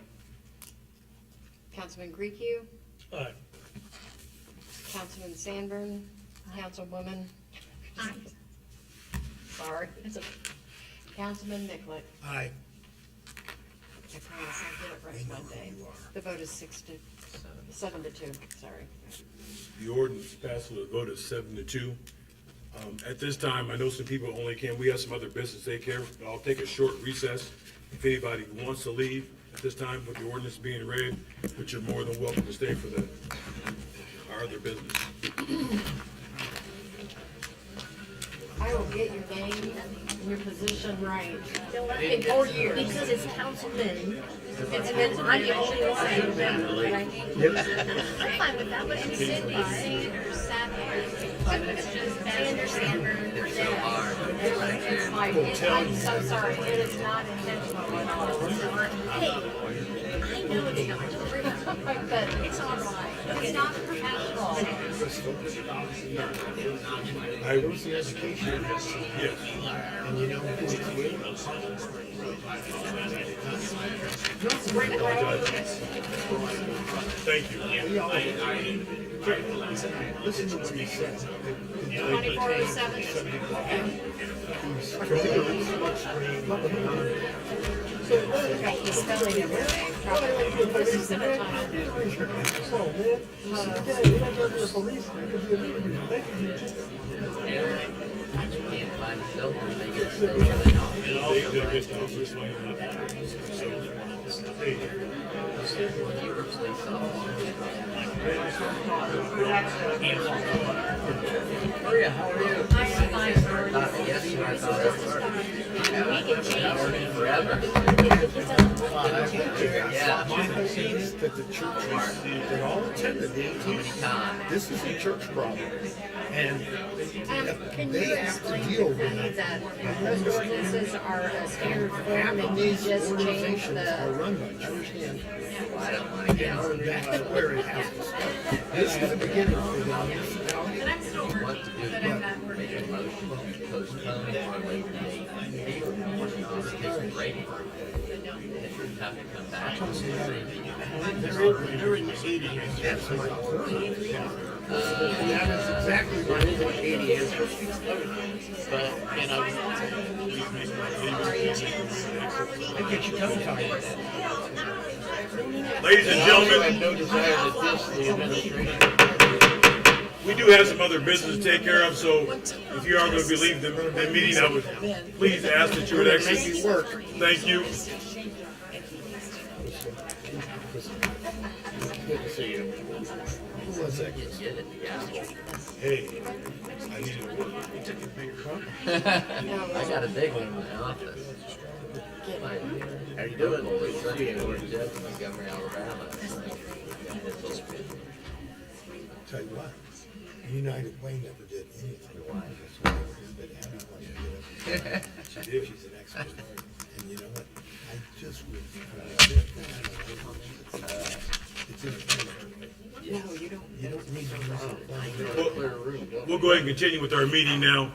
Councilman Griecu.
Aye.
Councilman Sanborn. Councilwoman.
Aye.
Sorry.
That's okay.
Councilman Nicollet.
Aye.
I promise I'll get it right one day. The vote is 7 to 2, sorry.
The ordinance passed with a vote of 7-2. At this time, I know some people only can, we have some other business they care. I'll take a short recess. If anybody wants to leave at this time with the ordinance being read, but you're more than welcome to stay for our other business.
I will get your name and your position right in
In
4 years.
Because it's councilman, and then I'm the only one that remember, right? I'm fine with that, but it's Cindy Sanders sat there. It's just Sanders, Sanders,
I'm so sorry, it is not intentional at all.
Hey, I know it's not,
But
it's all right.
it's not professional.
I was the education. Yes.
And you know who it's with?
Thank you.
Listen to what he said.
24/7. He's spelling everything, probably. This is in a time.
Oh, man.
Maria, how are you? I am fine. We can change forever.
That the churches that all attended the 18th, this is a church problem. And
Can
they
you
have to
explain
deal
to me
with
that those ordinances are a standard form
half
and
of
you
these
just change
organizations are
the?
run by churches. And that's where it has to start. This is the beginning for the municipality.
And I'm still working, but I'm not working.
They're in the 80s. That's my point. And that is exactly what it is.
80 answers. But, you know,
They get you tongue tied.
Ladies and
I have
gentlemen,
no desire to diss the administration.
we do have some other business to take care of, so if you are going to be leaving the meeting, I would please ask that you would exit.
Make you work.
Thank you.
Good to see you.
Who was that?
Hey, I need to work.
I got a big one in my office. How you doing? Montgomery, Alabama.
Tell you what, United Way never did anything. But Abby wants to get up. She did, she's an expert. And you know what? I just would. It's in a.
No, you don't.
You don't need to use it.
We'll go ahead and continue with our meeting now.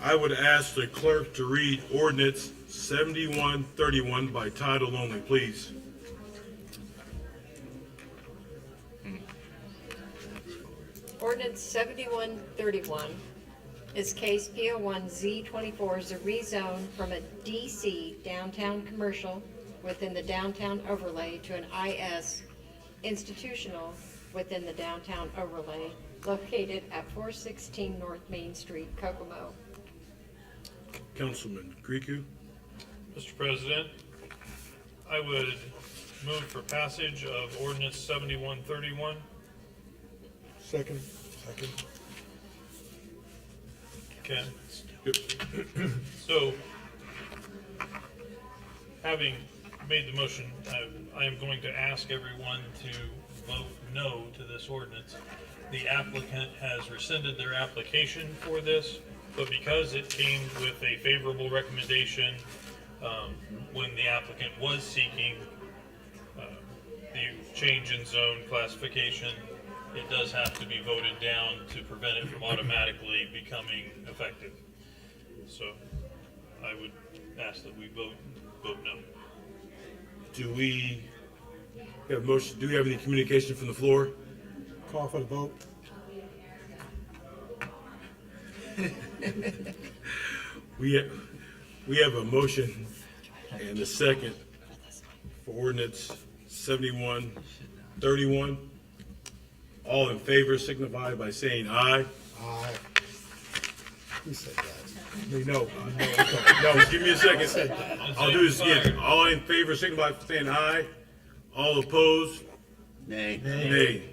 I would ask the clerk to read ordinance 7131 by title only, please.
Ordinance 7131 is case P01Z24 is a rezone from a DC downtown commercial within the downtown overlay to an IS institutional within the downtown overlay located at 416 North Main Street, Kokomo.
Councilman Grieco.
Mr. President, I would move for passage of ordinance 7131.
Second.
Okay. So, having made the motion, I am going to ask everyone to vote no to this ordinance. The applicant has rescinded their application for this, but because it came with a favorable recommendation when the applicant was seeking the change in zone classification, it does have to be voted down to prevent it from automatically becoming effective. So I would ask that we vote no.
Do we have a motion? Do we have any communication from the floor?
Call for the vote.
We have a motion and a second for ordinance 7131. All in favor signify by saying aye.
Aye. Who said that?
No, just give me a second. I'll do this again. All in favor signify by saying aye. All opposed?
Nay.
Nay.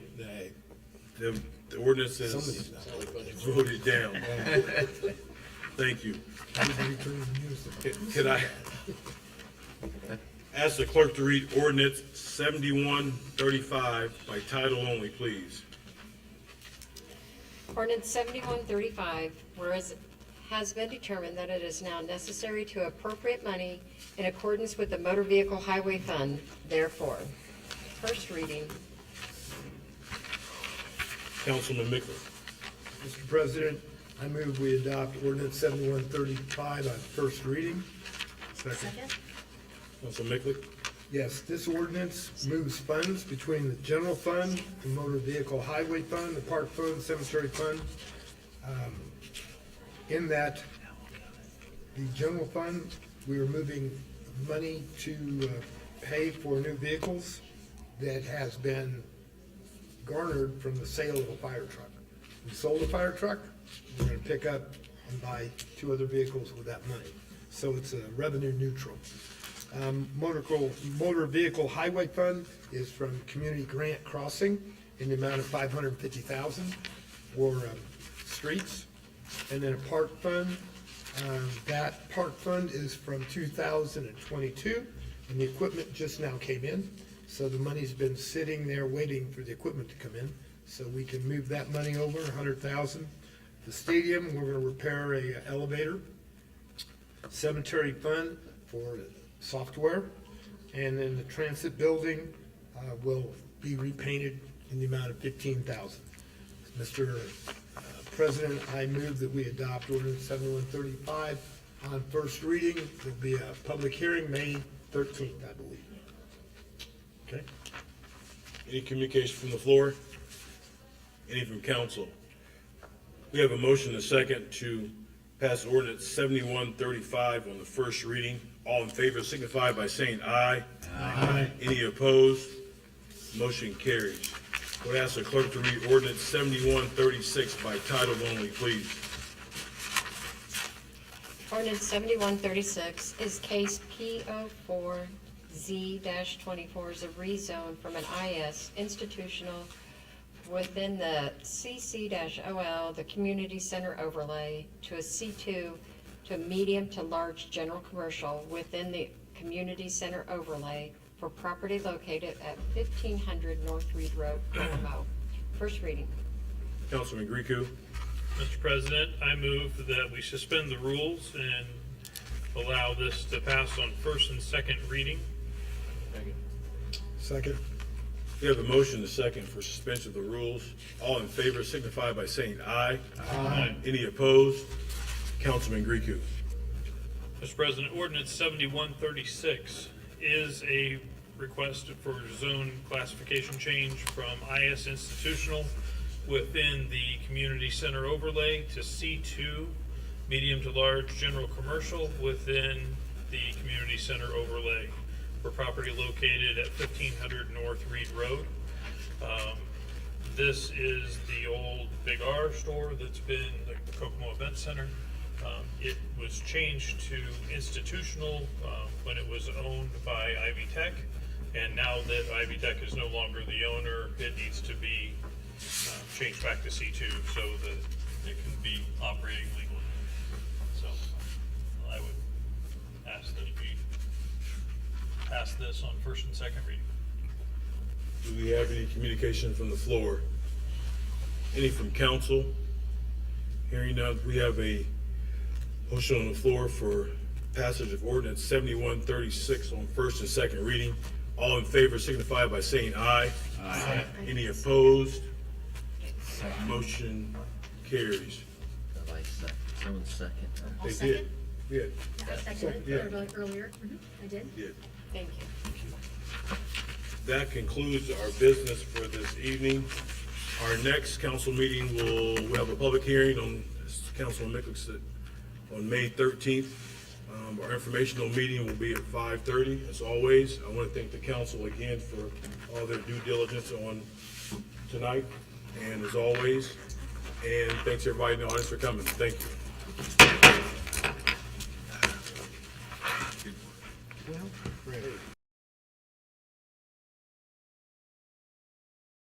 The ordinance is voted down. Thank you. Could I ask the clerk to read ordinance 7135 by title only, please?
Ordinance 7135, whereas it has been determined that it is now necessary to appropriate money in accordance with the Motor Vehicle Highway Fund, therefore. First reading.
Councilman Mickler.
Mr. President, I move we adopt ordinance 7135 on first reading.
Second?
Councilman Mickler.
Yes, this ordinance moves funds between the general fund, the motor vehicle highway fund, the park fund, cemetery fund. In that, the general fund, we are moving money to pay for new vehicles that has been garnered from the sale of a fire truck. We sold a fire truck, we're gonna pick up and buy 2 other vehicles with that money. So it's revenue neutral. Motor Vehicle Highway Fund is from Community Grant Crossing in the amount of $550,000 for streets. And then a park fund, that park fund is from 2022, and the equipment just now came in. So the money's been sitting there waiting for the equipment to come in, so we can move that money over, $100,000. The stadium, we're gonna repair a elevator. Cemetery fund for software, and then the transit building will be repainted in the amount of $15,000. Mr. President, I move that we adopt ordinance 7135 on first reading. There'll be a public hearing May 13th, I believe. Okay?
Any communication from the floor? Any from council? We have a motion and a second to pass ordinance 7135 on the first reading. All in favor signify by saying aye. Aye. Any opposed? Motion carries. Would ask the clerk to read ordinance 7136 by title only, please.
Ordinance 7136 is case P04Z-24, is a rezone from an IS institutional within the CC-OL, the community center overlay, to a C2 to a medium to large general commercial within the community center overlay for property located at 1500 North Reed Road, Kokomo. First reading.
Councilman Grieco.
Mr. President, I move that we suspend the rules and allow this to pass on first and second reading.
Second.
We have a motion and a second for suspension of the rules. All in favor signify by saying aye.
Aye.
Any opposed? Councilman Grieco.
Mr. President, ordinance 7136 is a request for zone classification change from IS institutional within the community center overlay to C2, medium to large general commercial within the community center overlay for property located at 1500 North Reed Road. This is the old Big R store that's been the Kokomo Event Center. It was changed to institutional when it was owned by Ivy Tech, and now that Ivy Tech is no longer the owner, it needs to be changed back to C2 so that it can be operating legally. So I would ask that we pass this on first and second reading.
Do we have any communication from the floor? Any from council? Hearing none, we have a motion on the floor for passage of ordinance 7136 on first and second reading. All in favor signify by saying aye. Aye. Any opposed? Motion carries.
Someone second.
They did. Yeah.
I seconded
Yeah.
it earlier. I did.
Did.
Thank you.
That concludes our business for this evening. Our next council meeting we'll have a public hearing on, as Councilman Mickles said, on May 13th. Our informational meeting will be at 5:30. As always, I want to thank the council again for all their due diligence on tonight, and as always, and thanks everybody in the audience for coming. Thank you.